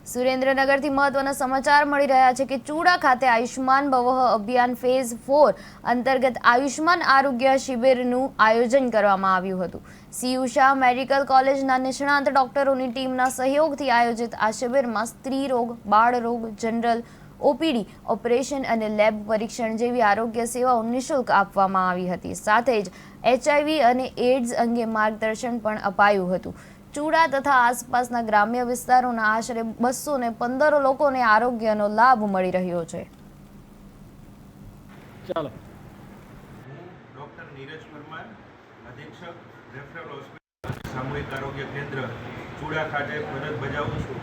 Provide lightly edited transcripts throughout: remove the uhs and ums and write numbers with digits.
સુરેન્દ્રનગરથી મહત્વના સમાચાર મળી રહ્યા છે કે ચૂડા ખાતે આયુષ્માન ભવઃ અભિયાન ફેઝ 4 અંતર્ગત આયુષ્માન આરોગ્ય શિબિરનું આયોજન કરવામાં આવ્યું હતું। સીયુ શાહ મેડિકલ કોલેજના નિષ્ણાત ડોક્ટરોની ટીમના સહયોગથી આયોજિત આ શિબિરમાં સ્ત્રી રોગ, બાળ રોગ, જનરલ ઓપીડી, ઓપરેશન અને લેબ પરીક્ષણ જેવી આરોગ્ય સેવાઓ નિઃશુલ્ક આપવામાં આવી હતી। સાથે જ HIV અને એડ્સ અંગે માર્ગદર્શન પણ અપાયું હતું। ચૂડા તથા આસપાસના ગ્રામ્ય વિસ્તારોના આશરે 215 લોકોને આરોગ્યનો લાભ મળી રહ્યો છે। ચાલો હું ડૉક્ટર નીરજ પરમાર, અધિક્ષક રેફરલ હોસ્પિટલ સામૂહિક આરોગ્ય કેન્દ્ર ચૂડા ખાતે ફરજ બજાવું છું।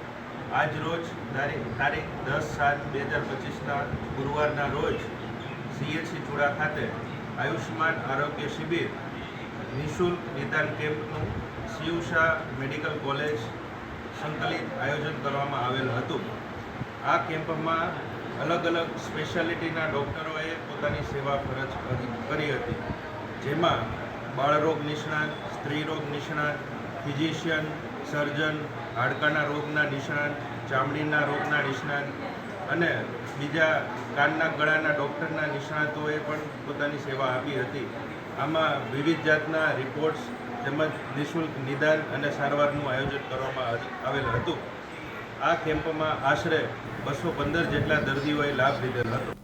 આજ રોજ તારીખ 10/7/2025ના ગુરુવારના રોજ CHC ચૂડા ખાતે આયુષ્માન આરોગ્ય શિબિર નિઃશુલ્ક નિદાન કેમ્પનું સીયુ શાહ મેડિકલ કોલેજ સંકલિત આયોજન કરવામાં આવેલ હતું। આ કેમ્પમાં અલગ અલગ સ્પેશિયાલિટીના ડૉક્ટરોએ પોતાની સેવા ફરજ કરી હતી, જેમાં બાળરોગ નિષ્ણાત, સ્ત્રી રોગ નિષ્ણાત, ફિઝિશિયન, સર્જન, હાડકાના રોગના નિષ્ણાત, ચામડીના રોગના નિષ્ણાત અને બીજા કાનના ગળાના ડૉક્ટરના નિષ્ણાતોએ પણ પોતાની સેવા આપી હતી। આમાં વિવિધ જાતના રિપોર્ટ્સ તેમજ નિઃશુલ્ક નિદાન અને સારવારનું આયોજન કરવામાં આવેલ હતું। આ કેમ્પમાં આશરે 215 જેટલા દર્દીઓએ લાભ લીધેલ હતો।